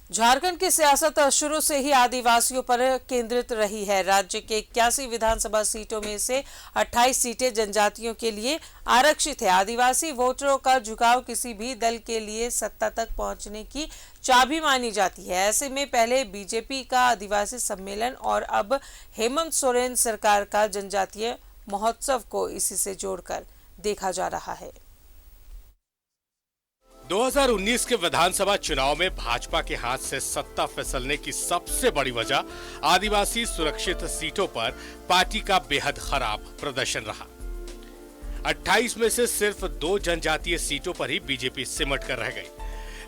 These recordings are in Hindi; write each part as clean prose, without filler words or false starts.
झारखंड की सियासत शुरू से ही आदिवासियों पर केंद्रित रही है। राज्य के 81 विधानसभा सीटों में से 28 सीटें जनजातियों के लिए आरक्षित है। आदिवासी वोटरों का झुकाव किसी भी दल के लिए सत्ता तक पहुंचने की चाबी मानी जाती है। ऐसे में पहले बीजेपी का आदिवासी सम्मेलन और अब हेमंत सोरेन सरकार का जनजातीय महोत्सव को इसी से जोड़कर देखा जा रहा है। 2019 के विधानसभा चुनाव में भाजपा के हाथ से सत्ता फिसलने की सबसे बड़ी वजह आदिवासी सुरक्षित सीटों पर पार्टी का बेहद खराब प्रदर्शन रहा। 28 में से सिर्फ 2 जनजातीय सीटों पर ही बीजेपी सिमट कर रह गई।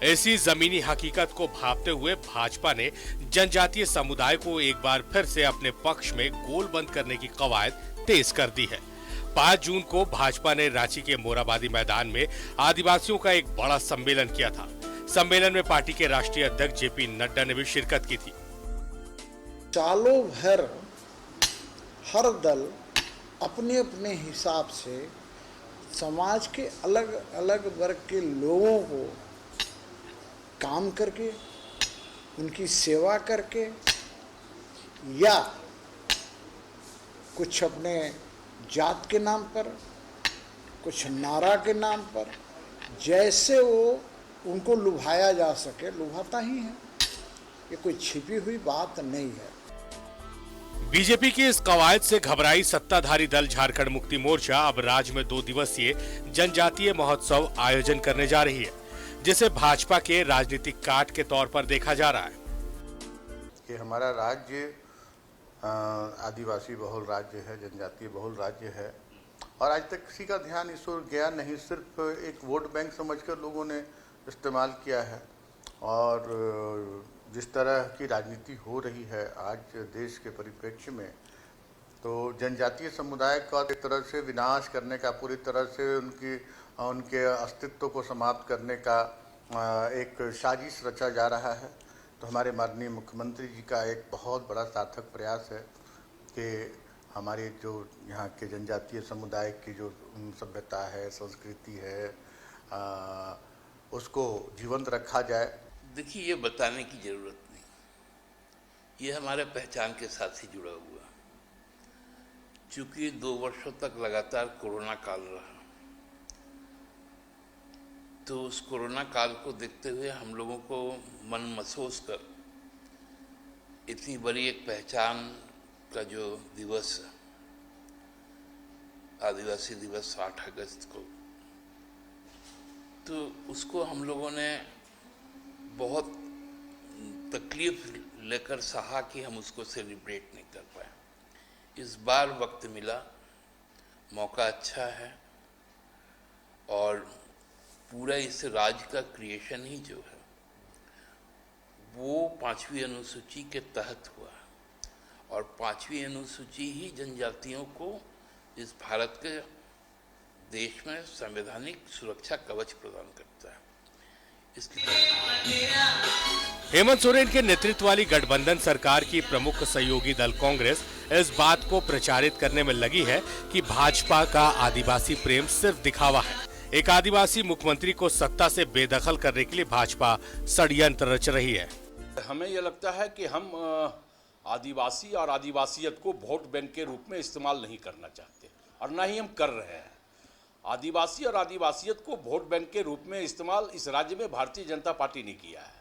ऐसी जमीनी हकीकत को भांपते हुए भाजपा ने जनजातीय समुदाय को एक बार फिर से अपने पक्ष में गोल बंद करने की कवायद तेज कर दी है। 5 जून को भाजपा ने रांची के मोराबादी मैदान में आदिवासियों का एक बड़ा सम्मेलन किया था। सम्मेलन में पार्टी के राष्ट्रीय अध्यक्ष जेपी नड्डा ने भी शिरकत की थी। सालों भर हर दल अपने अपने हिसाब से समाज के अलग अलग वर्ग के लोगों को काम करके, उनकी सेवा करके या कुछ अपने जात के नाम पर, कुछ नारा के नाम पर, जैसे वो उनको लुभाया जा सके लुभाता ही है। ये कोई छिपी हुई बात नहीं है। बीजेपी की इस कवायद से घबराई सत्ताधारी दल झारखंड मुक्ति मोर्चा अब राज्य में 2 दिवसीय जनजातीय महोत्सव आयोजन करने जा रही है, जिसे भाजपा के राजनीतिक काट के तौर पर देखा जा रहा है। कि हमारा राज्य आदिवासी बहुल राज्य है, जनजातीय बहुल राज्य है और आज तक किसी का ध्यान इस ओर गया नहीं। सिर्फ एक वोट बैंक समझकर लोगों ने इस्तेमाल किया है और जिस तरह की राजनीति हो रही है आज देश के परिप्रेक्ष्य में, तो जनजातीय समुदाय का एक तरह से विनाश करने का, पूरी तरह से उनके अस्तित्व को समाप्त करने का एक साजिश रचा जा रहा है। तो हमारे माननीय मुख्यमंत्री जी का एक बहुत बड़ा सार्थक प्रयास है कि हमारे जो यहाँ के जनजातीय समुदाय की जो सभ्यता है, संस्कृति है, उसको जीवंत रखा जाए। देखिए, ये बताने की ज़रूरत नहीं, ये हमारे पहचान के साथ ही जुड़ा हुआ। चूँकि 2 वर्षों तक लगातार कोरोना काल रहा, तो उस कोरोना काल को देखते हुए हम लोगों को मन महसूस कर इतनी बड़ी एक पहचान का जो दिवस आदिवासी दिवस 8 अगस्त को, तो उसको हम लोगों ने बहुत तकलीफ लेकर सहा कि हम उसको सेलिब्रेट नहीं कर पाए। इस बार वक्त मिला, मौका अच्छा है और पूरा इस राज्य का क्रिएशन ही जो है वो 5वीं अनुसूची के तहत हुआ और 5वीं अनुसूची ही जनजातियों को इस भारत के देश में संवैधानिक सुरक्षा कवच प्रदान करता है। इसलिए हेमंत सोरेन के नेतृत्व वाली गठबंधन सरकार की प्रमुख सहयोगी दल कांग्रेस इस बात को प्रचारित करने में लगी है कि भाजपा का आदिवासी प्रेम सिर्फ दिखावा है। एक आदिवासी मुख्यमंत्री को सत्ता से बेदखल करने के लिए भाजपा षड्यंत्र रच रही है। हमें यह लगता है कि हम आदिवासी और आदिवासियत को वोट बैंक के रूप में इस्तेमाल नहीं करना चाहते और ना ही हम कर रहे हैं। आदिवासी और आदिवासियत को वोट बैंक के रूप में इस्तेमाल इस राज्य में भारतीय जनता पार्टी ने किया है।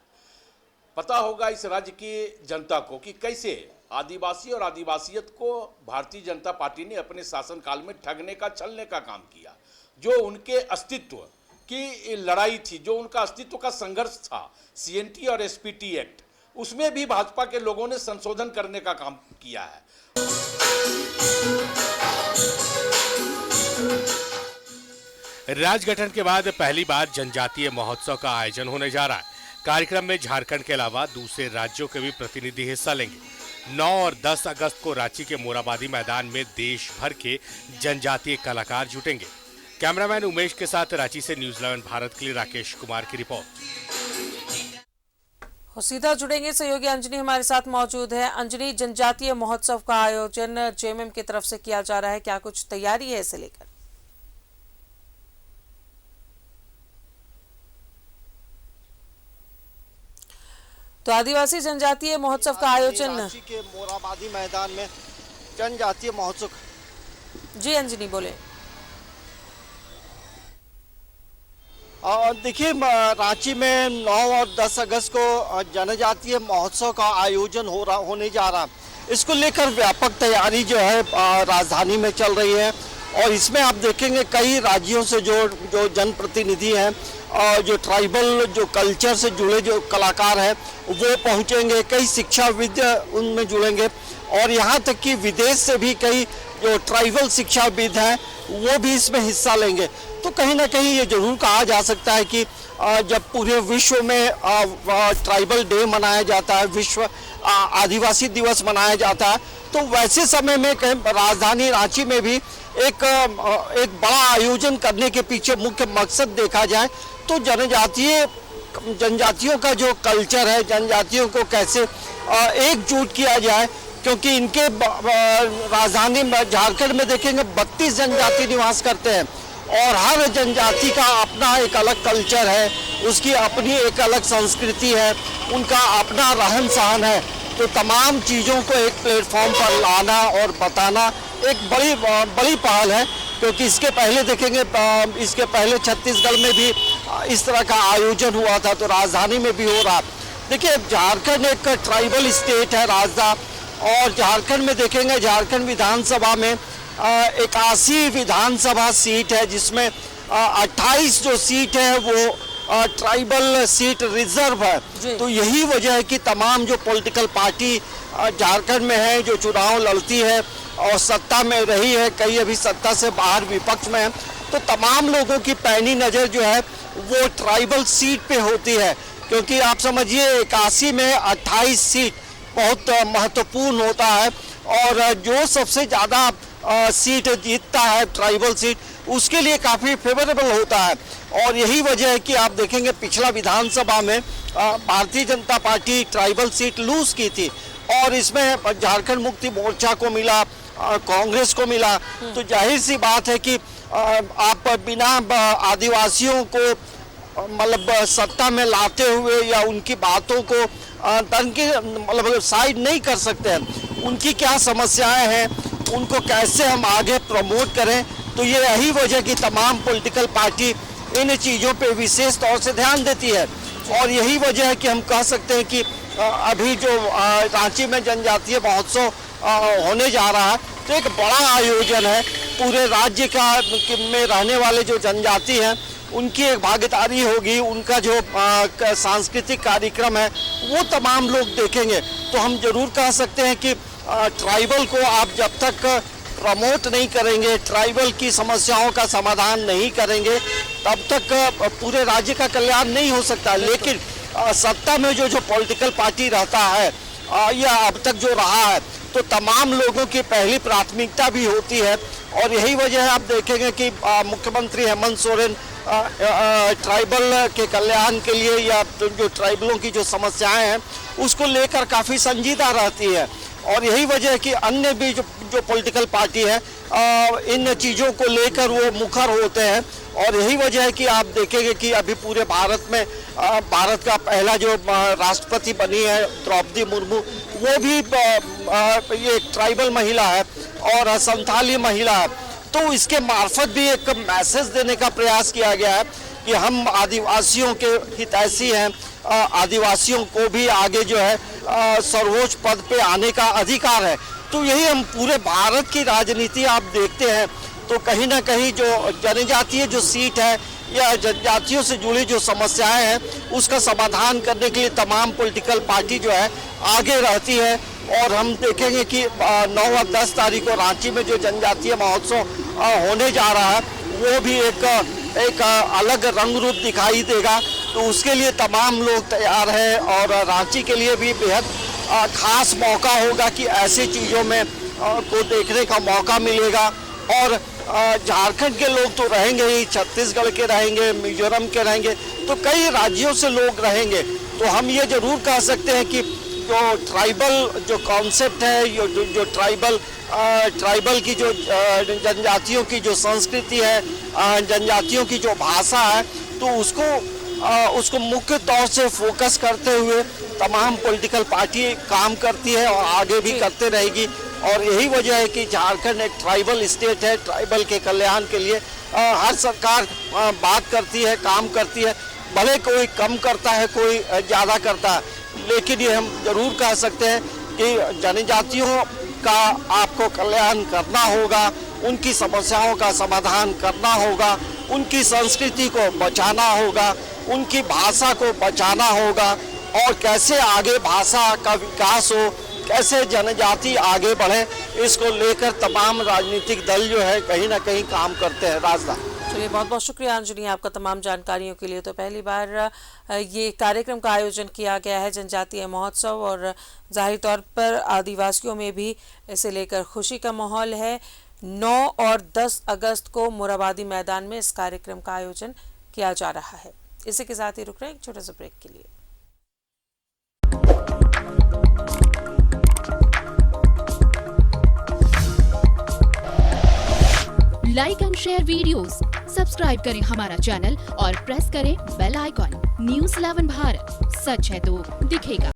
पता होगा इस राज्य की जनता को कि कैसे आदिवासी और आदिवासियत को भारतीय जनता पार्टी ने अपने शासनकाल में ठगने का, छलने का काम किया। जो उनके अस्तित्व की लड़ाई थी, जो उनका अस्तित्व का संघर्ष था, सीएनटी और एसपीटी एक्ट, उसमें भी भाजपा के लोगों ने संशोधन करने का काम किया है। राजगठन के बाद पहली बार जनजातीय महोत्सव का आयोजन होने जा रहा है। कार्यक्रम में झारखंड के अलावा दूसरे राज्यों के भी प्रतिनिधि हिस्सा लेंगे। 9 और 10 अगस्त को रांची के मोराबादी मैदान में देश भर के जनजातीय कलाकार जुटेंगे। कैमरामैन उमेश के साथ रांची से न्यूज़ 11 भारत के लिए राकेश कुमार की रिपोर्ट। सीधा जुड़ेंगे, सहयोगी अंजनी हमारे साथ मौजूद है। अंजनी, जनजातीय महोत्सव का आयोजन जेएमएम की तरफ से किया जा रहा है, क्या कुछ तैयारी है इसे लेकर? तो आदिवासी जनजातीय महोत्सव का आयोजन रांची के मोराबादी मैदान में जनजातीय महोत्सव। जी अंजनी बोले। देखिए, रांची में 9 और 10 अगस्त को जनजातीय महोत्सव का आयोजन होने जा रहा है। इसको लेकर व्यापक तैयारी जो है राजधानी में चल रही है और इसमें आप देखेंगे कई राज्यों से जो जनप्रतिनिधि हैं और जो ट्राइबल जो कल्चर से जुड़े जो कलाकार हैं वो पहुंचेंगे, कई शिक्षाविद उनमें जुड़ेंगे और यहाँ तक कि विदेश से भी कई जो ट्राइबल शिक्षाविद हैं वो भी इसमें हिस्सा लेंगे। तो कहीं ना कहीं ये जरूर कहा जा सकता है कि जब पूरे विश्व में ट्राइबल डे मनाया जाता है, विश्व आदिवासी दिवस मनाया जाता है, तो वैसे समय में राजधानी रांची में भी एक बड़ा आयोजन करने के पीछे मुख्य मकसद देखा जाए तो जनजातियों का जो कल्चर है, जनजातियों को कैसे एकजुट किया जाए, क्योंकि इनके राजधानी झारखंड में देखेंगे 32 जनजाति निवास करते हैं और हर जनजाति का अपना एक अलग कल्चर है, उसकी अपनी एक अलग संस्कृति है, उनका अपना रहन सहन है। तो तमाम चीज़ों को एक प्लेटफॉर्म पर लाना और बताना एक बड़ी पहल है, क्योंकि इसके पहले देखेंगे इसके पहले छत्तीसगढ़ में भी इस तरह का आयोजन हुआ था, तो राजधानी में भी हो रहा। देखिए, झारखंड एक ट्राइबल स्टेट है राजधानी, और झारखंड में देखेंगे झारखंड विधानसभा में 81 विधानसभा सीट है, जिसमें 28 जो सीट है वो ट्राइबल सीट रिजर्व है। तो यही वजह है कि तमाम जो पॉलिटिकल पार्टी झारखंड में है जो चुनाव लड़ती है और सत्ता में रही है, कई अभी सत्ता से बाहर विपक्ष में है, तो तमाम लोगों की पैनी नज़र जो है वो ट्राइबल सीट पे होती है, क्योंकि आप समझिए 81 में 28 सीट बहुत महत्वपूर्ण होता है और जो सबसे ज़्यादा सीट जीतता है ट्राइबल सीट उसके लिए काफ़ी फेवरेबल होता है। और यही वजह है कि आप देखेंगे पिछला विधानसभा में Bharatiya Janata party tribal seat loose की थी और इसमें झारखंड मुक्ति मोर्चा को मिला, कांग्रेस को मिला। तो जाहिर सी बात है कि आप बिना आदिवासियों को मतलब सत्ता में लाते हुए या उनकी बातों को मतलब साइड नहीं कर सकते हैं। उनकी क्या समस्याएं हैं, उनको कैसे हम आगे प्रमोट करें, तो ये यही वजह कि तमाम पॉलिटिकल पार्टी इन चीज़ों पे विशेष तौर से ध्यान देती है। और यही वजह है कि हम कह सकते हैं कि अभी जो रांची में जनजातीय महोत्सव होने जा रहा है तो एक बड़ा आयोजन है, पूरे राज्य में रहने वाले जो जनजाति हैं उनकी एक भागीदारी होगी, उनका जो सांस्कृतिक कार्यक्रम है वो तमाम लोग देखेंगे। तो हम जरूर कह सकते हैं कि ट्राइबल को आप जब तक प्रमोट नहीं करेंगे, ट्राइबल की समस्याओं का समाधान नहीं करेंगे, तब तक पूरे राज्य का कल्याण नहीं हो सकता। लेकिन सत्ता में जो पॉलिटिकल पार्टी रहता है या अब तक जो रहा है, तो तमाम लोगों की पहली प्राथमिकता भी होती है। और यही वजह है आप देखेंगे कि मुख्यमंत्री हेमंत सोरेन ट्राइबल के कल्याण के लिए या जो ट्राइबलों की जो समस्याएं हैं उसको लेकर काफ़ी संजीदा रहती है। और यही वजह है कि अन्य भी जो पॉलिटिकल पार्टी है इन चीज़ों को लेकर वो मुखर होते हैं। और यही वजह है कि आप देखेंगे कि अभी पूरे भारत में भारत का पहला जो राष्ट्रपति बनी है द्रौपदी मुर्मू, वो भी ये ट्राइबल महिला है और संथाली महिला है। तो इसके मार्फत भी एक मैसेज देने का प्रयास किया गया है कि हम आदिवासियों के हितैषी हैं, आदिवासियों को भी आगे जो है सर्वोच्च पद पे आने का अधिकार है। तो यही हम पूरे भारत की राजनीति आप देखते हैं तो कहीं ना कहीं जो जनजातीय जो सीट है या जनजातियों से जुड़ी जो समस्याएं हैं उसका समाधान करने के लिए तमाम पॉलिटिकल पार्टी जो है आगे रहती है। और हम देखेंगे कि 9 और 10 तारीख को रांची में जो जनजातीय महोत्सव होने जा रहा है वो भी एक अलग रंग रूप दिखाई देगा। तो उसके लिए तमाम लोग तैयार हैं और रांची के लिए भी बेहद खास मौका होगा कि ऐसी चीज़ों में को देखने का मौका मिलेगा। और झारखंड के लोग तो रहेंगे ही, छत्तीसगढ़ के रहेंगे, मिजोरम के रहेंगे, तो कई राज्यों से लोग रहेंगे। तो हम ये जरूर कह सकते हैं कि जो ट्राइबल जो कॉन्सेप्ट है, जो ट्राइबल की जो जनजातियों की जो संस्कृति है, जनजातियों की जो भाषा है, तो उसको मुख्य तौर से फोकस करते हुए तमाम पॉलिटिकल पार्टी काम करती है और आगे भी करते रहेगी। और यही वजह है कि झारखंड एक ट्राइबल स्टेट है। ट्राइबल के कल्याण के लिए हर सरकार बात करती है, काम करती है, भले कोई कम करता है, कोई ज़्यादा करता है, लेकिन ये हम जरूर कह सकते हैं कि जनजातियों का आपको कल्याण करना होगा, उनकी समस्याओं का समाधान करना होगा, उनकी संस्कृति को बचाना होगा, उनकी भाषा को बचाना होगा, और कैसे आगे भाषा का विकास हो, कैसे जनजाति आगे बढ़े, इसको लेकर तमाम राजनीतिक दल जो है कहीं ना कहीं काम करते हैं। राजदा, चलिए, बहुत बहुत शुक्रिया अंजनी आपका तमाम जानकारियों के लिए। तो पहली बार ये कार्यक्रम का आयोजन किया गया है, जनजातीय महोत्सव, और जाहिर तौर पर आदिवासियों में भी इसे लेकर खुशी का माहौल है। 9 और 10 अगस्त को मोरहाबादी मैदान में इस कार्यक्रम का आयोजन किया जा रहा है। इसी के साथ ही रुक रहे हैं एक छोटे से ब्रेक के लिए। Like and share videos, subscribe करें हमारा चैनल और प्रेस करें बेल आइकॉन। न्यूज़ 11 भारत, सच है तो दिखेगा।